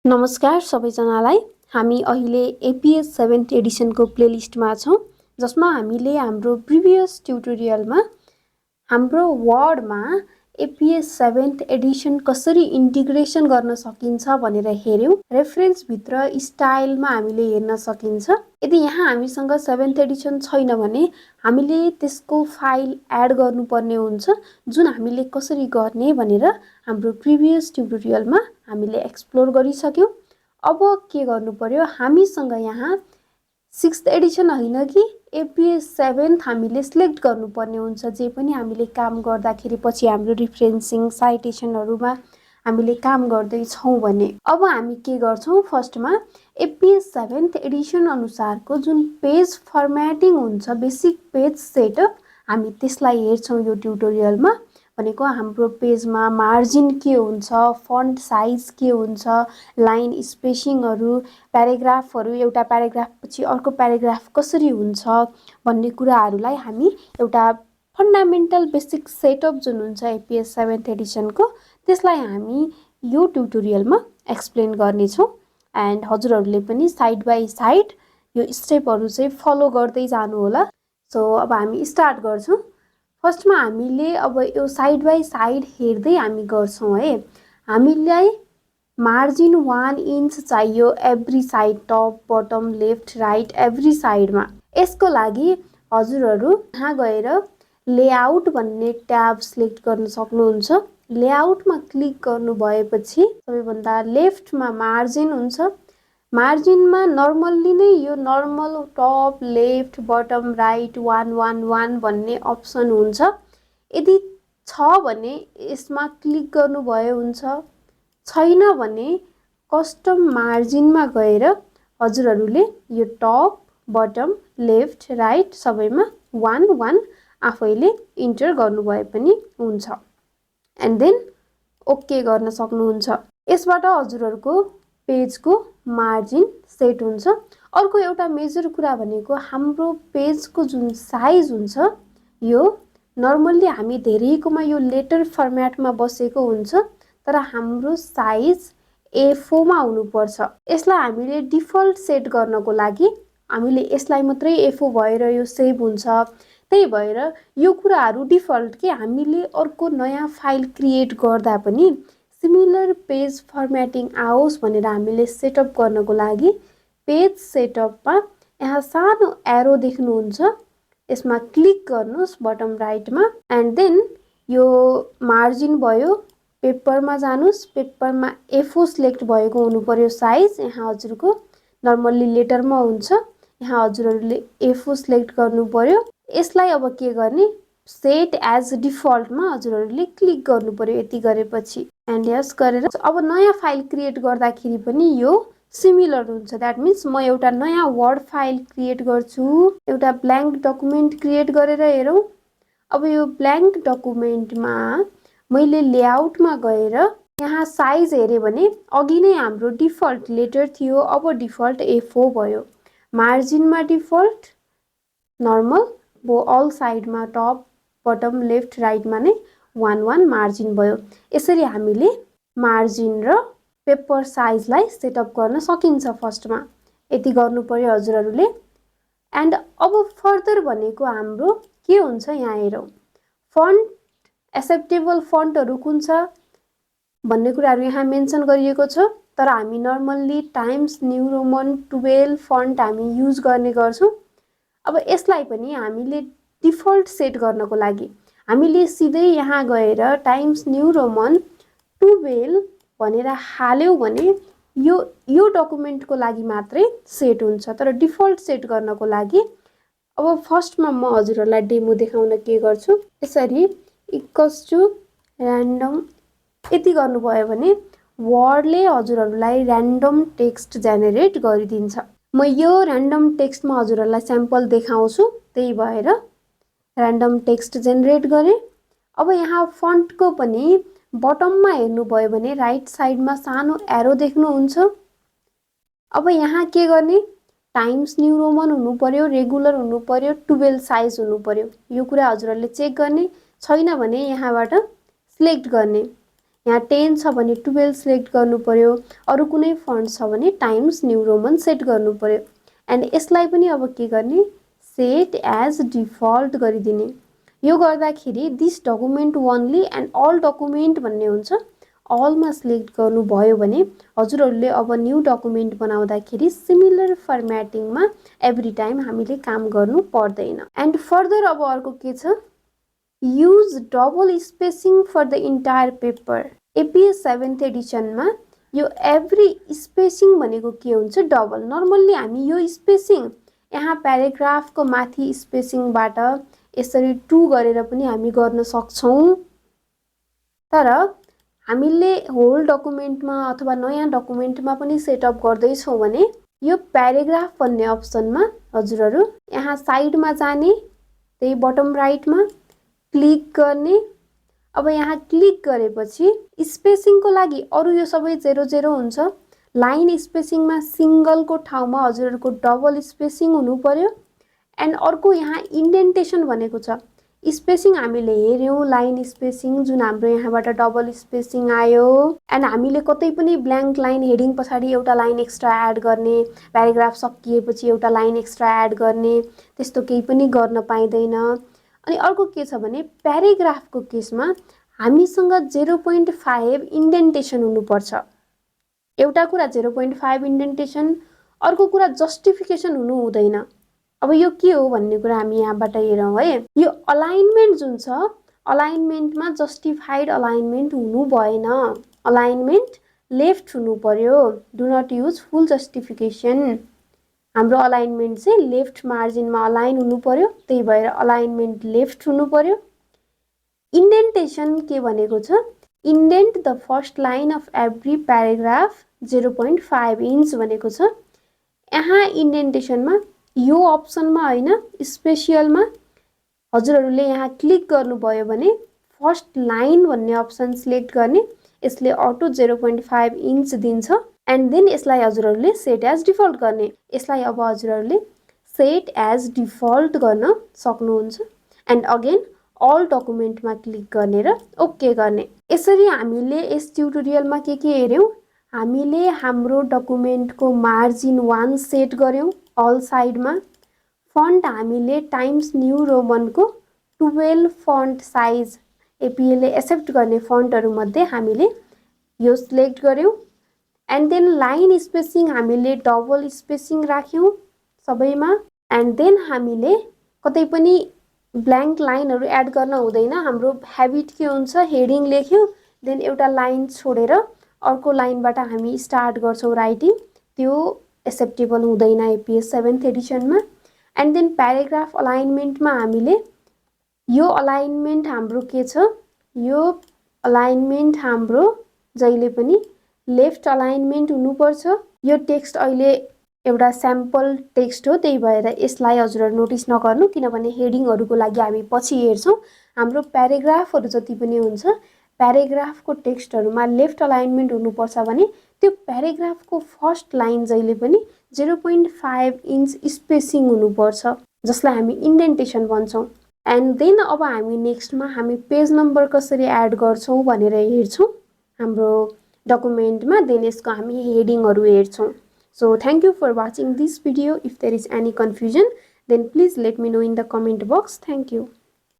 नमस्कार सबैजनालाई। हामी अहिले एपीएस 7th एडिसनको प्लेलिस्टमा छौं, जसमा हामीले हाम्रो प्रिभियस ट्युटोरियलमा हाम्रो वर्डमा एपीएस 7th एडिसन कसरी इन्टिग्रेसन गर्न सकिन्छ भनेर हेर्यौं। रेफरेन्स भित्र स्टाइलमा हामीले हेर्न सकिन्छ। यदि यहाँ हामीसँग 7th एडिसन छैन भने हामीले त्यसको फाइल एड गर्नुपर्ने हुन्छ, जुन हामीले कसरी गर्ने भनेर हाम्रो प्रिभियस ट्युटोरियलमा हामीले एक्सप्लोर गरिसक्यौं। अब के गर्नु पर्यो, हामीसँग यहाँ 6th एडिसन हैन कि एपीएस 7th हामीले सिलेक्ट गर्नुपर्ने हुन्छ। जे पनि हामीले काम गर्दाखेरि पछि हाम्रो रिफरेन्सिङ साइटेसनहरुमा हामीले काम गर्दै छौं भने अब हामी के गर्छौं, फर्स्टमा एपीएस 7th एडिसन अनुसारको जुन पेज फर्म्याटिङ हुन्छ, बेसिक पेज सेटअप, हामी त्यसलाई हेर्छौं यो ट्युटोरियलमा। भनेको हाम्रो पेजमा मार्जिन के हुन्छ, फन्ट साइज के हुन्छ, लाइन स्पेसिङहरु, प्याराग्राफहरु, एउटा प्याराग्राफ पछि अर्को प्याराग्राफ कसरी हुन्छ भन्ने कुराहरुलाई हामी एउटा फन्डामेन्टल बेसिक सेटअप जुन हुन्छ एपीएस 7th एडिसनको, त्यसलाई हामी यो ट्युटोरियलमा एक्सप्लेन गर्ने छौं। एन्ड हजुरहरुले पनि साइड बाइ साइड यो स्टेपहरु चाहिँ फलो गर्दै जानु होला। सो अब हामी स्टार्ट गर्छौं। फर्स्टमा हामीले अब यो साइड बाइ साइड हेर्दै हामी गर्छौं है। हामीलाई मार्जिन 1 इन्च चाहियो every side, top, bottom, left, right, every साइडमा। यसको लागि हजुरहरु यहाँ गएर लेआउट भन्ने ट्याब सिलेक्ट गर्न सक्नुहुन्छ। लेआउटमा क्लिक गर्नु भएपछि सबैभन्दा लेफ्टमा मार्जिन हुन्छ। मार्जिनमा नर्मल्ली नै यो normal top, left, bottom, right 111 भन्ने अप्सन हुन्छ। यदि छ भने यसमा क्लिक गर्नु भयो हुन्छ, छैन भने कस्टम मार्जिनमा गएर हजुरहरुले यो टप, बटम, लेफ्ट, राइट सबैमा 11 आफैले इन्टर गर्नु भए पनि हुन्छ। एन्ड देन ओके गर्न सक्नुहुन्छ। यसबाट हजुरहरुको पेजको मार्जिन सेट हुन्छ। अर्को एउटा मेजर कुरा भनेको हाम्रो पेजको जुन साइज हुन्छ, यो नर्मल्ली हामी धेरैकोमा यो लेटर फर्म्याटमा बसेको हुन्छ, तर हाम्रो साइज A4 मा हुनुपर्छ। यसलाई हामीले डिफल्ट सेट गर्नको लागि हामीले यसलाई मात्रै A4 भएर यो सेभ हुन्छ। त्यही भएर यो कुराहरु डिफल्ट के हामीले अर्को नयाँ फाइल क्रिएट गर्दा पनि सिमिलर पेज फर्म्याटिङ आओस् भनेर हामीले सेटअप गर्नको लागि पेज सेटअपमा यहाँ सानो एरो देख्नुहुन्छ, यसमा क्लिक गर्नुस् बटम राइटमा। एन्ड देन यो मार्जिन भयो, पेपरमा जानुस्, पेपरमा A4 सिलेक्ट भएको हुनु पर्यो साइज। यहाँ हजुरको नर्मल्ली लेटरमा हुन्छ, यहाँ हजुरहरुले A4 सिलेक्ट गर्नु पर्यो। यसलाई अब के गर्ने, सेट एज डिफल्टमा हजुरहरुले क्लिक गर्नु पर्यो। यति गरेपछि एन्ड यस गरेर अब नयाँ फाइल क्रिएट गर्दाखेरि पनि यो सिमिलर हुन्छ। दैट मिन्स म एउटा नयाँ वर्ड फाइल क्रिएट गर्छु, एउटा ब्ल्याङ्क डकुमेन्ट क्रिएट गरेर हेरौं। अब यो ब्ल्याङ्क डकुमेन्टमा मैले लेआउटमा गएर यहाँ साइज हेरे भने अघि नै हाम्रो डिफल्ट लेटर थियो, अब डिफल्ट A4 भयो। मार्जिनमा डिफल्ट नर्मल बो अल साइडमा टप, बटम, लेफ्ट, राइटमा नै 11 मार्जिन भयो। यसरी हामीले मार्जिन र पेपर साइजलाई सेटअप गर्न सकिन्छ। फर्स्टमा यति गर्नु पर्यो हजुरहरुले। एन्ड अब फर्दर भनेको हाम्रो के हुन्छ, यहाँ हेरौं। फन्ट एक्सेप्टेबल फन्टहरु कुन छ भन्ने कुराहरु यहाँ मेन्सन गरिएको छ, तर हामी normally times new Roman 12 font हामी युज गर्ने गर्छौं। अब यसलाई पनि हामीले डिफल्ट सेट गर्नको लागि हामीले सिधै यहाँ गएर टाइम्स न्यू रोमन 12 भनेर हाल्यौ भने यो डकुमेन्टको लागि मात्रै सेट हुन्छ। तर डिफल्ट सेट गर्नको लागि अब फर्स्टमा म हजुरहरुलाई डेमो देखाउन के गर्छु, यसरी इक्वल्स टु र्यान्डम यति गर्नुभयो भने वर्डले हजुरहरुलाई र्यान्डम टेक्स्ट जेनेरेट गरिदिन्छ। म यो र्यान्डम टेक्स्टमा हजुरहरुलाई स्याम्पल देखाउँछु, त्यही भएर र्यान्डम टेक्स्ट जेनेरेट गरे। अब यहाँ फन्टको पनि बटममा हेर्नु भयो भने राइट साइडमा सानो एरो देख्नुहुन्छ। अब यहाँ के गर्ने, टाइम्स न्यू रोमन हुनु पर्यो, रेगुलर हुनु पर्यो, 12 साइज हुनु पर्यो। यो कुरा हजुरहरुले चेक गर्ने, छैन भने यहाँबाट सिलेक्ट गर्ने। यहाँ 10 छ भने 12 सिलेक्ट गर्नु पर्यो, अरु कुनै फन्ट छ भने टाइम्स न्यू रोमन सेट गर्नु पर्यो। एन्ड यसलाई पनि अब के गर्ने, सेट एज डिफल्ट गरिदिने। यो गर्दाखेरि this document only and all document भन्ने हुन्छ। अलमा सिलेक्ट गर्नुभयो भने हजुरहरूले अब न्यू डकुमेन्ट बनाउँदाखेरि सिमिलर फर्म्याटिङमा एभ्री टाइम हामीले काम गर्नु पर्दैन। एन्ड फर्दर अब अर्को के छ, use double spacing for the entire paper. APA 7th एडिसनमा यो एभ्री स्पेसिङ भनेको के हुन्छ, डबल। नर्मल्ली हामी यो स्पेसिङ यहाँ प्याराग्राफको माथि स्पेसिङबाट यसरी 2 गरेर पनि हामी गर्न सक्छौं। तर हामीले होल डकुमेन्टमा अथवा नयाँ डकुमेन्टमा पनि सेटअप गर्दैछौँ भने यो प्याराग्राफ भन्ने अप्सनमा हजुरहरू यहाँ साइडमा जाने, त्यही बटम राइटमा क्लिक गर्ने। अब यहाँ क्लिक गरेपछि स्पेसिङको लागि अरु यो सबै 00 हुन्छ। लाइन स्पेसिङमा सिंगलको ठाउँमा हजुरहरूको डबल स्पेसिङ हुनु पर्यो। एन्ड अर्को यहाँ इन्डेन्टेसन भनेको छ। स्पेसिङ हामीले हेर्यौं, लाइन स्पेसिङ जुन हाम्रो यहाँबाट डबल स्पेसिङ आयो। एन्ड हामीले कतै पनि ब्ल्याङ्क लाइन हेडिङ पछाडि एउटा लाइन एक्स्ट्रा एड गर्ने, प्याराग्राफ सकिएपछि एउटा लाइन एक्स्ट्रा एड गर्ने, त्यस्तो केही पनि गर्न पाइदैन। अनि अर्को के छ भने प्याराग्राफको केसमा हामीसँग 0.5 इन्डेन्टेसन हुनुपर्छ। एउटा कुरा 0.5 इन्डेन्टेसन, अर्को कुरा जस्टिफिकेसन हुनु हुँदैन। अब यो के हो भन्ने कुरा हामी यहाँबाट हेरौँ है। यो अलाइनमेन्ट जुन छ, अलाइनमेन्टमा जस्टिफाइड अलाइनमेन्ट हुनु भएन। अलाइनमेन्ट लेफ्ट हुनु पर्यो। Do not use full justification. हाम्रो अलाइनमेन्ट चाहिँ लेफ्ट मार्जिनमा अलाइन हुनु पर्यो, त्यही भएर अलाइनमेन्ट लेफ्ट हुनु पर्यो। इन्डेन्टेसन के भनेको छ, indent the first line of every paragraph 0.5 inch भनेको छ। यहाँ इन्डेन्टेसनमा यो अप्सनमा हैन, स्पेसियलमा हजुरहरूले यहाँ क्लिक गर्नुभयो भने फर्स्ट लाइन भन्ने अप्सन सिलेक्ट गर्ने। यसले अटो 0.5 इन्च दिन्छ। एन्ड देन यसलाई हजुरहरूले सेट एज डिफल्ट गर्ने। यसलाई अब हजुरहरूले सेट एज डिफल्ट गर्न सक्नुहुन्छ। एन्ड अगेन अल डकुमेन्टमा क्लिक गर्ने र ओके गर्ने। यसरी हामीले यस ट्युटोरियलमा के हेर्यौं, हामीले हाम्रो डकुमेन्टको मार्जिन 1 सेट गर्यौं अल साइडमा। फन्ट हामीले टाइम्स न्यू रोमनको 12 फन्ट साइज एपीएले एक्सेप्ट गर्ने फन्टहरु मध्ये हामीले यो सिलेक्ट गर्यौं। एन्ड देन लाइन स्पेसिङ हामीले डबल स्पेसिङ राख्यौं सबैमा। एन्ड देन हामीले कतै पनि ब्ल्याङ्क लाइनहरु एड गर्न हुँदैन। हाम्रो ह्याबिट के हुन्छ, हेडिङ लेख्यौं, देन एउटा लाइन छोडेर अर्को लाइनबाट हामी स्टार्ट गर्छौं राइटिङ। त्यो एक्सेप्टेबल हुँदैन एपीएस 7th एडिसनमा। एन्ड देन प्याराग्राफ अलाइनमेन्टमा हामीले यो अलाइनमेन्ट हाम्रो के छ, यो अलाइनमेन्ट हाम्रो जहिले पनि लेफ्ट अलाइनमेन्ट हुनुपर्छ। यो टेक्स्ट अहिले एउटा स्याम्पल टेक्स्ट हो, त्यही भएर यसलाई हजुरहरु नोटिस नगर्नु, किनभने हेडिङहरुको लागि हामी पछि हेर्छौं। हाम्रो प्याराग्राफहरु जति पनि हुन्छ, प्याराग्राफको टेक्स्टहरुमा लेफ्ट अलाइनमेन्ट हुनुपर्छ भने त्यो प्याराग्राफको फर्स्ट लाइन जहिले पनि 0.5 इन्च स्पेसिङ हुनुपर्छ, जसलाई हामी इन्डेन्टेसन भन्छौं। एन्ड देन अब हामी नेक्स्टमा हामी पेज नम्बर कसरी एड गर्छौं भनेर हेर्छौं हाम्रो डकुमेन्टमा। देन यसको हामी हेडिङहरु हेर्छौं। So thank you for watching this video. If there is any confusion, then please let me know in the comment box. Thank you.